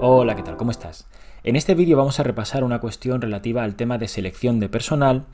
Hola, ¿qué tal? ¿Cómo estás? En este vídeo vamos a repasar una cuestión relativa al tema de selección de personal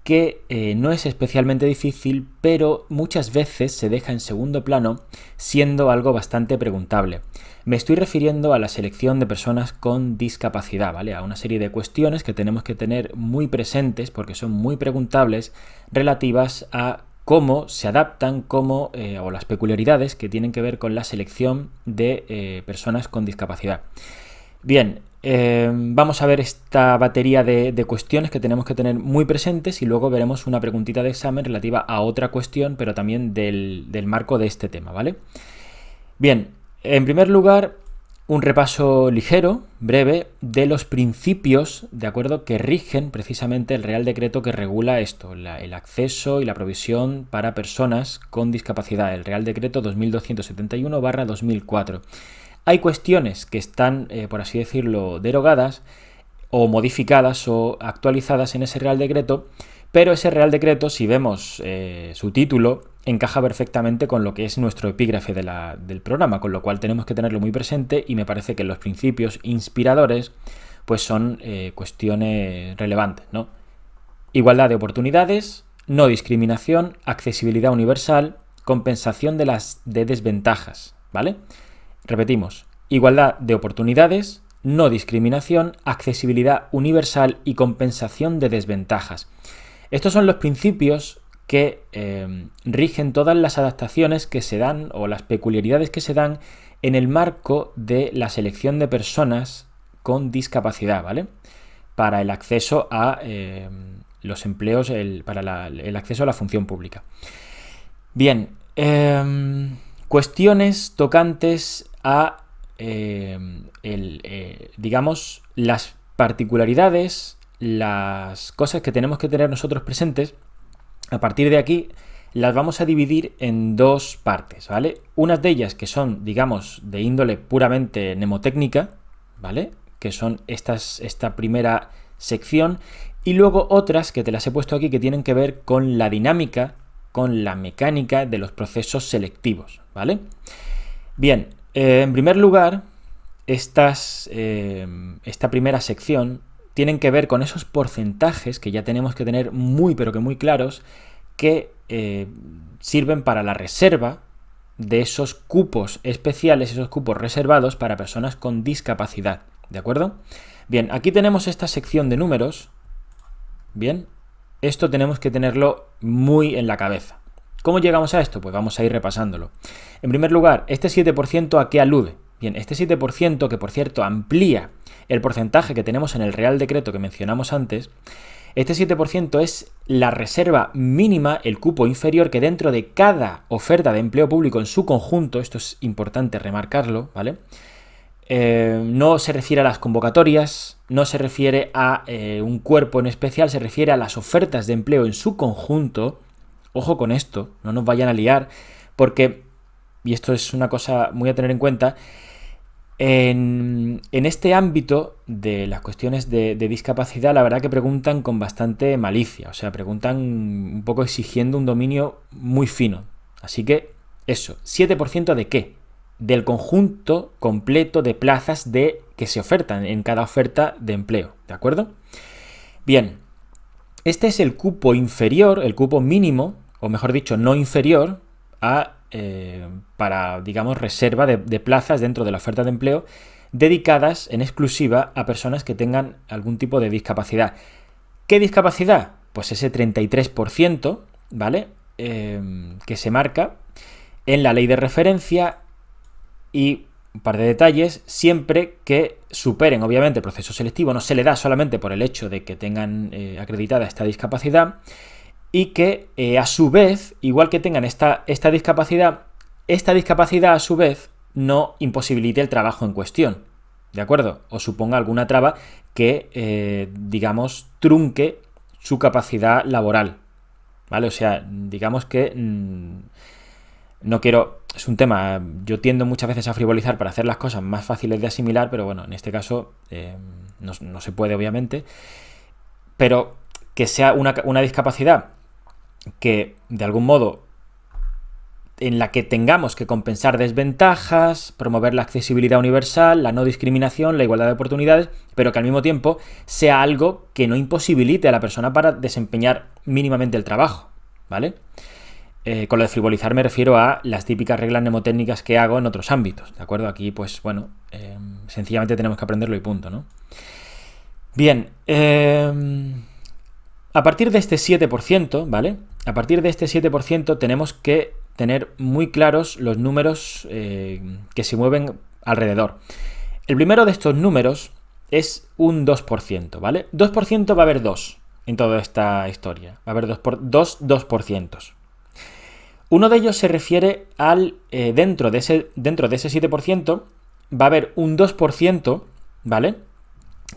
que no es especialmente difícil, pero muchas veces se deja en segundo plano, siendo algo bastante preguntable. Me estoy refiriendo a la selección de personas con discapacidad, ¿vale? A una serie de cuestiones que tenemos que tener muy presentes porque son muy preguntables relativas a cómo se adaptan, o las peculiaridades que tienen que ver con la selección de personas con discapacidad. Bien, vamos a ver esta batería de cuestiones que tenemos que tener muy presentes y luego veremos una preguntita de examen relativa a otra cuestión, pero también del marco de este tema, ¿vale? Bien, en primer lugar, un repaso ligero, breve, de los principios, ¿de acuerdo?, que rigen precisamente el Real Decreto que regula esto, el acceso y la provisión para personas con discapacidad, el Real Decreto 2271/2004. Hay cuestiones que están, por así decirlo, derogadas o modificadas o actualizadas en ese Real Decreto, pero ese Real Decreto, si vemos su título, encaja perfectamente con lo que es nuestro epígrafe del programa, con lo cual tenemos que tenerlo muy presente y me parece que los principios inspiradores pues son cuestiones relevantes, ¿no? Igualdad de oportunidades, no discriminación, accesibilidad universal, compensación de desventajas, ¿vale? Repetimos, igualdad de oportunidades, no discriminación, accesibilidad universal y compensación de desventajas. Estos son los principios que rigen todas las adaptaciones que se dan o las peculiaridades que se dan en el marco de la selección de personas con discapacidad, ¿vale? Para el acceso a los empleos, para el acceso a la función pública. Bien, cuestiones tocantes a, digamos, las particularidades, las cosas que tenemos que tener nosotros presentes. A partir de aquí las vamos a dividir en dos partes, ¿vale? Unas de ellas que son, digamos, de índole puramente mnemotécnica, ¿vale? Que son esta primera sección, y luego otras que te las he puesto aquí que tienen que ver con la dinámica, con la mecánica de los procesos selectivos, ¿vale? Bien, en primer lugar, esta primera sección tienen que ver con esos porcentajes que ya tenemos que tener muy pero que muy claros, que sirven para la reserva de esos cupos especiales, esos cupos reservados para personas con discapacidad, ¿de acuerdo? Bien, aquí tenemos esta sección de números. Bien, esto tenemos que tenerlo muy en la cabeza. ¿Cómo llegamos a esto? Pues vamos a ir repasándolo. En primer lugar, ¿este 7% a qué alude? Bien, este 7%, que por cierto amplía el porcentaje que tenemos en el Real Decreto que mencionamos antes, este 7% es la reserva mínima, el cupo inferior que dentro de cada oferta de empleo público en su conjunto, esto es importante remarcarlo, ¿vale? No se refiere a las convocatorias, no se refiere a un cuerpo en especial, se refiere a las ofertas de empleo en su conjunto. Ojo con esto, no nos vayan a liar, porque, y esto es una cosa muy a tener en cuenta, en este ámbito de las cuestiones de discapacidad, la verdad que preguntan con bastante malicia, o sea, preguntan un poco exigiendo un dominio muy fino. Así que, eso, ¿7% de qué? Del conjunto completo de plazas que se ofertan en cada oferta de empleo, ¿de acuerdo? Bien, este es el cupo inferior, el cupo mínimo, o mejor dicho, no inferior, para, digamos, reserva de plazas dentro de la oferta de empleo dedicadas en exclusiva a personas que tengan algún tipo de discapacidad. ¿Qué discapacidad? Pues ese 33%, ¿vale? Que se marca en la ley de referencia, y un par de detalles, siempre que superen, obviamente, el proceso selectivo. No se le da solamente por el hecho de que tengan acreditada esta discapacidad, y que a su vez, igual que tengan esta discapacidad a su vez no imposibilite el trabajo en cuestión, ¿de acuerdo? O suponga alguna traba que, digamos, trunque su capacidad laboral, ¿vale? O sea, digamos que no quiero... Es un tema, yo tiendo muchas veces a frivolizar para hacer las cosas más fáciles de asimilar, pero bueno, en este caso no se puede, obviamente, pero que sea una discapacidad que de algún modo en la que tengamos que compensar desventajas, promover la accesibilidad universal, la no discriminación, la igualdad de oportunidades, pero que al mismo tiempo sea algo que no imposibilite a la persona para desempeñar mínimamente el trabajo, ¿vale? Con lo de frivolizar me refiero a las típicas reglas mnemotécnicas que hago en otros ámbitos, ¿de acuerdo? Aquí, pues bueno, sencillamente tenemos que aprenderlo y punto, ¿no? Bien, a partir de este 7%, ¿vale? A partir de este 7% tenemos que tener muy claros los números que se mueven alrededor. El primero de estos números es un 2%, ¿vale? 2% va a haber 2 en toda esta historia. Va a haber 2%. Uno de ellos se refiere al, dentro de ese 7%, va a haber un 2%, ¿vale?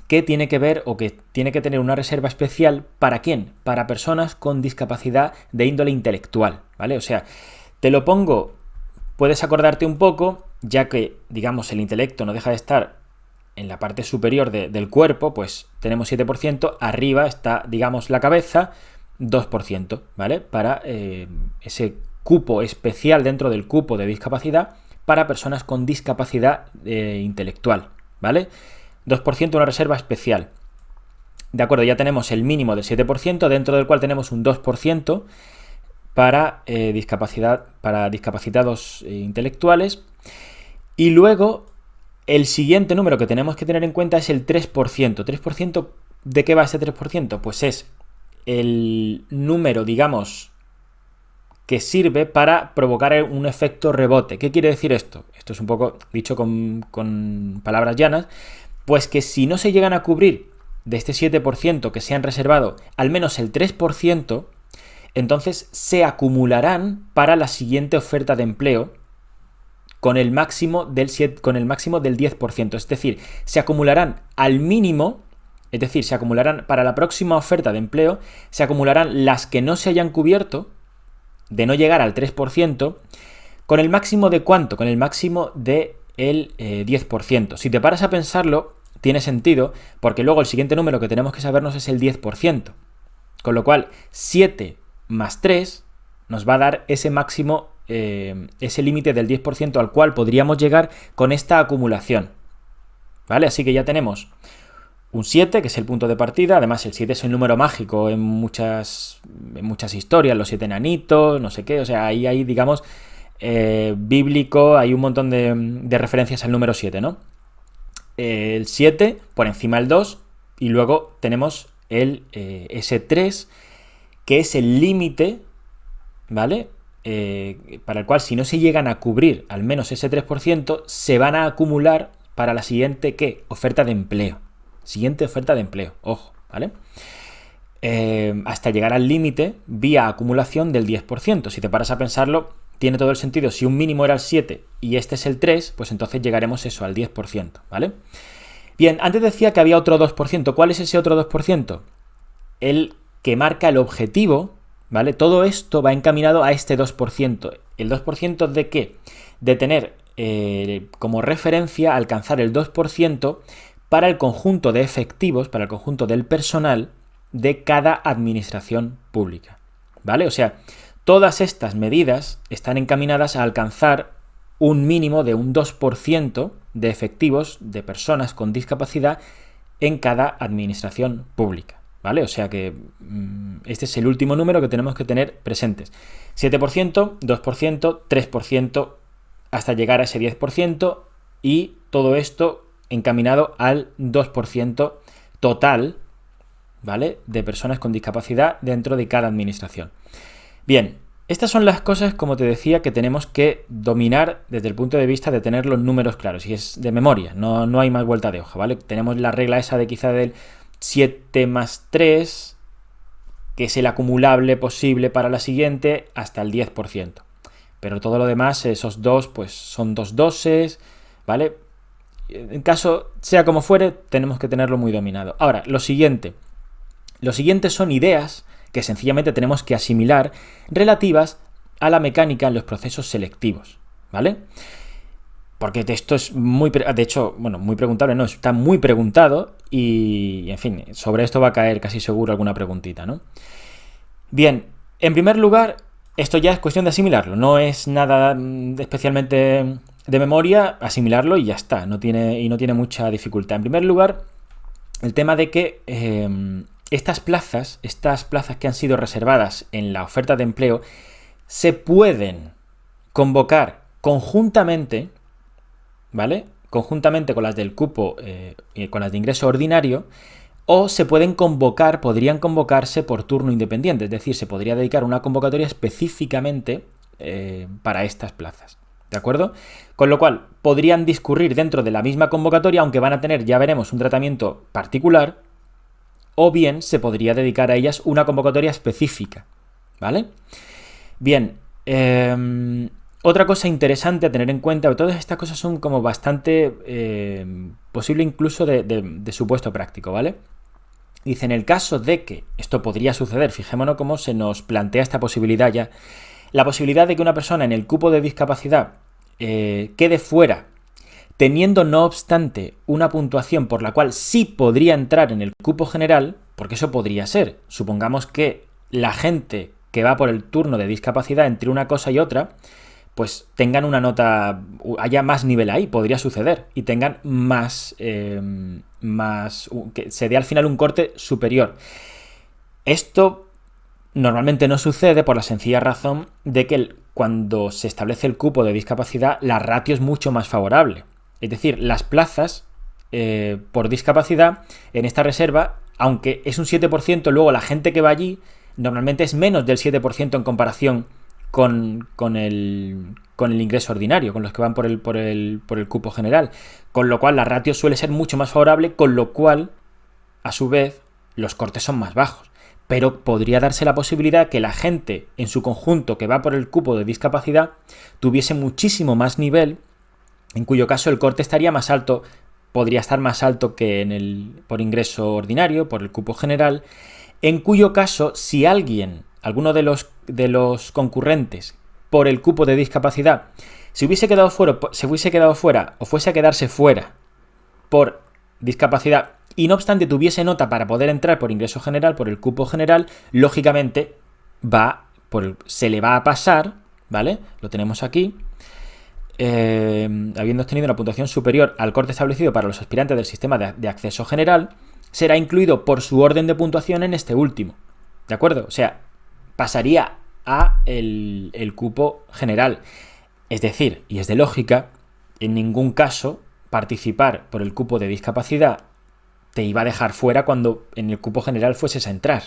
Que tiene que ver o que tiene que tener una reserva especial. ¿Para quién? Para personas con discapacidad de índole intelectual, ¿vale? O sea, te lo pongo, puedes acordarte un poco, ya que, digamos, el intelecto no deja de estar en la parte superior del cuerpo, pues tenemos 7%, arriba está, digamos, la cabeza, 2%, ¿vale? Para ese cupo especial dentro del cupo de discapacidad para personas con discapacidad intelectual, ¿vale? 2% una reserva especial. De acuerdo, ya tenemos el mínimo del 7%, dentro del cual tenemos un 2% para discapacitados intelectuales. Y luego, el siguiente número que tenemos que tener en cuenta es el 3%. ¿3%? ¿De qué va ese 3%? Pues es el número, digamos, que sirve para provocar un efecto rebote. ¿Qué quiere decir esto? Esto es un poco dicho con palabras llanas. Pues que si no se llegan a cubrir de este 7% que se han reservado al menos el 3%, entonces se acumularán para la siguiente oferta de empleo con el máximo del 10%. Es decir, se acumularán al mínimo, es decir, se acumularán para la próxima oferta de empleo, se acumularán las que no se hayan cubierto, de no llegar al 3%, con el máximo de ¿cuánto? Con el máximo del 10%. Si te paras a pensarlo, tiene sentido, porque luego el siguiente número que tenemos que sabernos es el 10%. Con lo cual, 7 más 3 nos va a dar ese máximo, ese límite del 10% al cual podríamos llegar con esta acumulación. ¿Vale? Así que ya tenemos un 7, que es el punto de partida. Además, el 7 es un número mágico en muchas historias, los 7 enanitos, no sé qué. O sea, ahí hay, digamos, bíblico, hay un montón de referencias al número 7, ¿no? El 7 por encima del 2 y luego tenemos ese 3, que es el límite, ¿vale? Para el cual, si no se llegan a cubrir al menos ese 3%, se van a acumular para la siguiente, ¿qué? Oferta de empleo. Siguiente oferta de empleo, ojo, ¿vale? Hasta llegar al límite vía acumulación del 10%. Si te paras a pensarlo, tiene todo el sentido. Si un mínimo era el 7 y este es el 3, pues entonces llegaremos eso, al 10%, ¿vale? Bien, antes decía que había otro 2%. ¿Cuál es ese otro 2%? El que marca el objetivo, ¿vale? Todo esto va encaminado a este 2%. ¿El 2% de qué? De tener como referencia alcanzar el 2% para el conjunto de efectivos, para el conjunto del personal de cada administración pública, ¿vale? O sea, todas estas medidas están encaminadas a alcanzar un mínimo de un 2% de efectivos de personas con discapacidad en cada administración pública, ¿vale? O sea que este es el último número que tenemos que tener presentes. 7%, 2%, 3%, hasta llegar a ese 10%, y todo esto encaminado al 2% total, ¿vale? De personas con discapacidad dentro de cada administración. Bien, estas son las cosas, como te decía, que tenemos que dominar desde el punto de vista de tener los números claros, y es de memoria, no hay más vuelta de hoja, ¿vale? Tenemos la regla esa de quizá del 7 más 3, que es el acumulable posible para la siguiente, hasta el 10%. Pero todo lo demás, esos dos, pues son dos doses, ¿vale? En caso, sea como fuere, tenemos que tenerlo muy dominado. Ahora, lo siguiente son ideas que sencillamente tenemos que asimilar relativas a la mecánica en los procesos selectivos, ¿vale? Porque esto es muy preguntable, no, está muy preguntado y, en fin, sobre esto va a caer casi seguro alguna preguntita, ¿no? Bien, en primer lugar, Esto ya es cuestión de asimilarlo, no es nada especialmente de memoria, asimilarlo y ya está, no tiene mucha dificultad. En primer lugar, el tema de que estas plazas que han sido reservadas en la oferta de empleo, se pueden convocar conjuntamente, ¿vale? Conjuntamente con las del cupo y con las de ingreso ordinario, o se podrían convocarse por turno independiente, es decir, se podría dedicar una convocatoria específicamente para estas plazas, ¿de acuerdo? Con lo cual, podrían discurrir dentro de la misma convocatoria, aunque van a tener, ya veremos, un tratamiento particular, o bien se podría dedicar a ellas una convocatoria específica, ¿vale? Bien, otra cosa interesante a tener en cuenta, todas estas cosas son como bastante posible incluso de supuesto práctico, ¿vale? Dice, en el caso de que esto podría suceder, fijémonos cómo se nos plantea esta posibilidad ya, la posibilidad de que una persona en el cupo de discapacidad quede fuera, teniendo no obstante una puntuación por la cual sí podría entrar en el cupo general, porque eso podría ser, supongamos que la gente que va por el turno de discapacidad entre una cosa y otra, pues tengan una nota, haya más nivel ahí, podría suceder, y tengan que se dé al final un corte superior. Esto normalmente no sucede por la sencilla razón de que cuando se establece el cupo de discapacidad, la ratio es mucho más favorable. Es decir, las plazas por discapacidad en esta reserva, aunque es un 7%, luego la gente que va allí normalmente es menos del 7% en comparación con el ingreso ordinario, con los que van por el cupo general. Con lo cual la ratio suele ser mucho más favorable, con lo cual, a su vez, los cortes son más bajos. Pero podría darse la posibilidad que la gente en su conjunto que va por el cupo de discapacidad tuviese muchísimo más nivel, en cuyo caso el corte estaría más alto, podría estar más alto que por ingreso ordinario, por el cupo general, en cuyo caso, si alguno de los concurrentes por el cupo de discapacidad se hubiese quedado fuera o fuese a quedarse fuera por discapacidad y no obstante tuviese nota para poder entrar por ingreso general, por el cupo general, lógicamente se le va a pasar, ¿vale? Lo tenemos aquí. Habiendo obtenido una puntuación superior al corte establecido para los aspirantes del sistema de acceso general, será incluido por su orden de puntuación en este último, ¿de acuerdo? O sea, pasaría a el cupo general. Es decir, y es de lógica, en ningún caso participar por el cupo de discapacidad te iba a dejar fuera cuando en el cupo general fueses a entrar.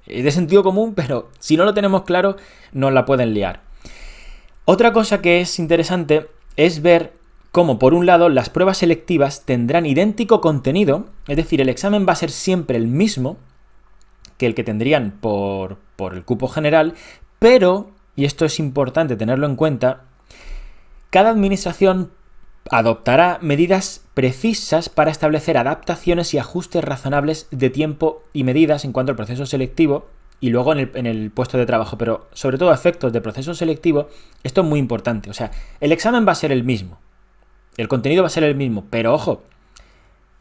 Es de sentido común, pero si no lo tenemos claro, nos la pueden liar. Otra cosa que es interesante es ver cómo, por un lado, las pruebas selectivas tendrán idéntico contenido, es decir, el examen va a ser siempre el mismo que el que tendrían por el cupo general, pero, y esto es importante tenerlo en cuenta, cada administración adoptará medidas precisas para establecer adaptaciones y ajustes razonables de tiempo y medidas en cuanto al proceso selectivo y luego en el puesto de trabajo, pero sobre todo a efectos de proceso selectivo, esto es muy importante. O sea, el examen va a ser el mismo, el contenido va a ser el mismo, pero ojo,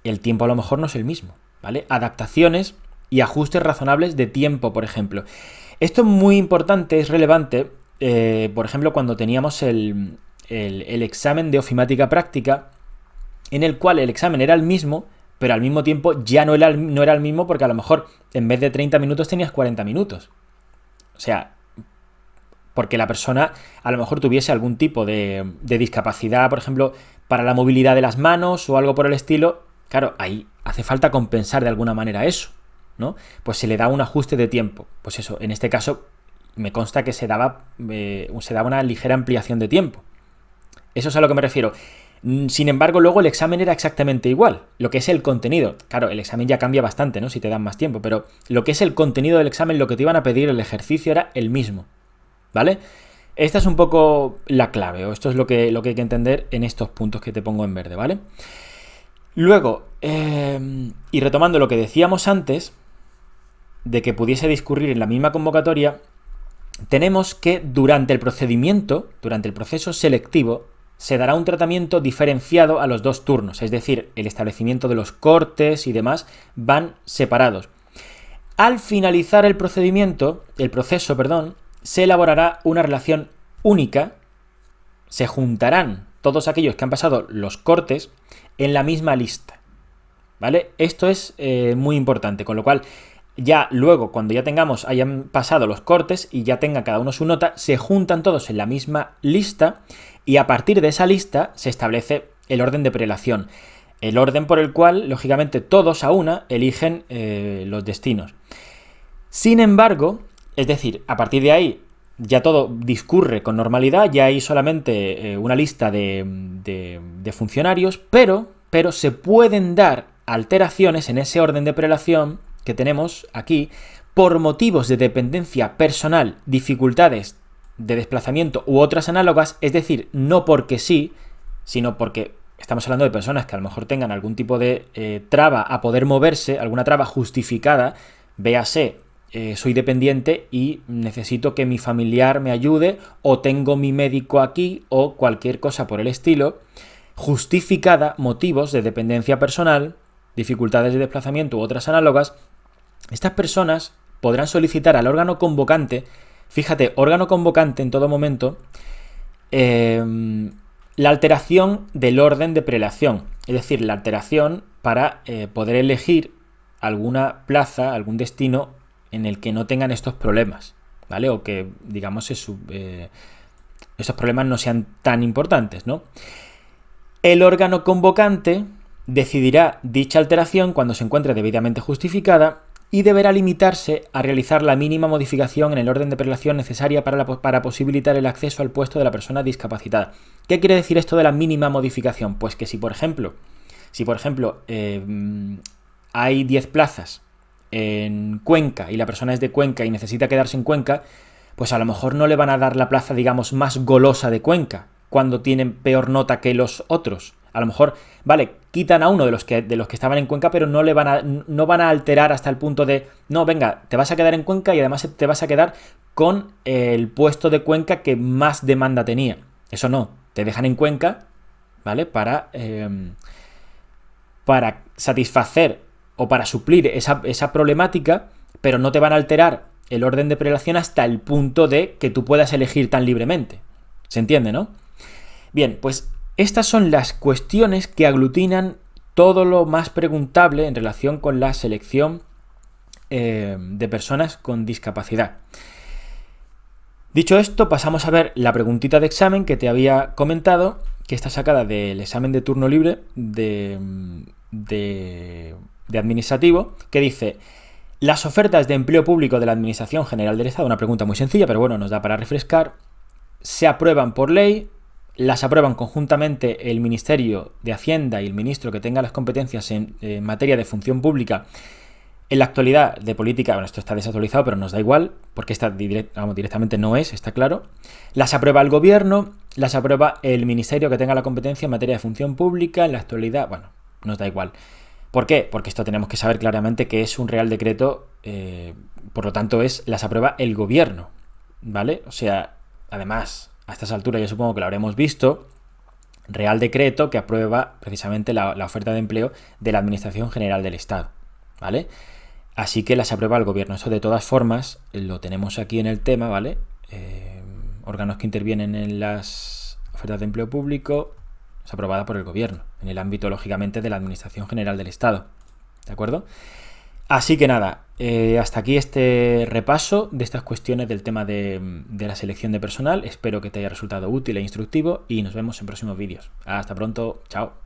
el tiempo a lo mejor no es el mismo, ¿vale? Adaptaciones y ajustes razonables de tiempo, por ejemplo. Esto es muy importante, es relevante, por ejemplo, cuando teníamos el examen de ofimática práctica, en el cual el examen era el mismo, pero al mismo tiempo ya no era el mismo porque a lo mejor en vez de 30 minutos tenías 40 minutos. O sea, porque la persona a lo mejor tuviese algún tipo de discapacidad, por ejemplo, para la movilidad de las manos o algo por el estilo. Claro, ahí hace falta compensar de alguna manera eso, ¿no? Pues se le da un ajuste de tiempo. Pues eso, en este caso me consta que se daba una ligera ampliación de tiempo. Eso es a lo que me refiero. Sin embargo, luego el examen era exactamente igual. Lo que es el contenido. Claro, el examen ya cambia bastante, ¿no? Si te dan más tiempo. Pero lo que es el contenido del examen, lo que te iban a pedir, el ejercicio era el mismo. ¿Vale? Esta es un poco la clave, o esto es lo que hay que entender en estos puntos que te pongo en verde, ¿vale? Luego, y retomando lo que decíamos antes, de que pudiese discurrir en la misma convocatoria, tenemos que durante el procedimiento, durante el proceso selectivo, se dará un tratamiento diferenciado a los dos turnos, es decir, el establecimiento de los cortes y demás van separados. Al finalizar el proceso, se elaborará una relación única, se juntarán todos aquellos que han pasado los cortes en la misma lista, ¿vale? Esto es muy importante, con lo cual ya luego, cuando ya hayan pasado los cortes y ya tenga cada uno su nota, se juntan todos en la misma lista y a partir de esa lista se establece el orden de prelación. El orden por el cual, lógicamente, todos a una eligen los destinos. Sin embargo, es decir, a partir de ahí ya todo discurre con normalidad, ya hay solamente una lista de funcionarios, pero se pueden dar alteraciones en ese orden de prelación que tenemos aquí por motivos de dependencia personal, dificultades de desplazamiento u otras análogas, es decir, no porque sí, sino porque estamos hablando de personas que a lo mejor tengan algún tipo de traba a poder moverse, alguna traba justificada, véase, soy dependiente y necesito que mi familiar me ayude, o tengo mi médico aquí, o cualquier cosa por el estilo, justificada, motivos de dependencia personal, dificultades de desplazamiento u otras análogas. Estas personas podrán solicitar al órgano convocante, fíjate, órgano convocante en todo momento, la alteración del orden de prelación, es decir, la alteración para poder elegir alguna plaza, algún destino en el que no tengan estos problemas, ¿vale? O que, digamos, estos problemas no sean tan importantes, ¿no? El órgano convocante decidirá dicha alteración cuando se encuentre debidamente justificada y deberá limitarse a realizar la mínima modificación en el orden de prelación necesaria para posibilitar el acceso al puesto de la persona discapacitada. ¿Qué quiere decir esto de la mínima modificación? Pues que si por ejemplo hay 10 plazas en Cuenca y la persona es de Cuenca y necesita quedarse en Cuenca, pues a lo mejor no le van a dar la plaza, digamos, más golosa de Cuenca cuando tienen peor nota que los otros. A lo mejor, vale, quitan a uno de los que estaban en Cuenca, pero no van a alterar hasta el punto de, no, venga, te vas a quedar en Cuenca y además te vas a quedar con el puesto de Cuenca que más demanda tenía. Eso no, te dejan en Cuenca, ¿vale? Para satisfacer o para suplir esa problemática, pero no te van a alterar el orden de prelación hasta el punto de que tú puedas elegir tan libremente. ¿Se entiende, no? Bien, pues estas son las cuestiones que aglutinan todo lo más preguntable en relación con la selección de personas con discapacidad. Dicho esto, pasamos a ver la preguntita de examen que te había comentado, que está sacada del examen de turno libre de administrativo, que dice: las ofertas de empleo público de la Administración General del Estado, una pregunta muy sencilla, pero bueno, nos da para refrescar, se aprueban por ley, las aprueban conjuntamente el Ministerio de Hacienda y el ministro que tenga las competencias en materia de función pública. En la actualidad de política, bueno, esto está desactualizado, pero nos da igual, porque directamente no está claro. Las aprueba el gobierno, las aprueba el ministerio que tenga la competencia en materia de función pública. En la actualidad, bueno, nos da igual. ¿Por qué? Porque esto tenemos que saber claramente que es un real decreto, por lo tanto las aprueba el gobierno, ¿vale? O sea, además, a estas alturas yo supongo que lo habremos visto, real decreto que aprueba precisamente la oferta de empleo de la Administración General del Estado, ¿vale? Así que las aprueba el gobierno. Eso de todas formas lo tenemos aquí en el tema, ¿vale? Órganos que intervienen en las ofertas de empleo público es aprobada por el gobierno, en el ámbito, lógicamente, de la Administración General del Estado, ¿de acuerdo? Así que nada, hasta aquí este repaso de estas cuestiones del tema de la selección de personal. Espero que te haya resultado útil e instructivo y nos vemos en próximos vídeos. Hasta pronto, chao.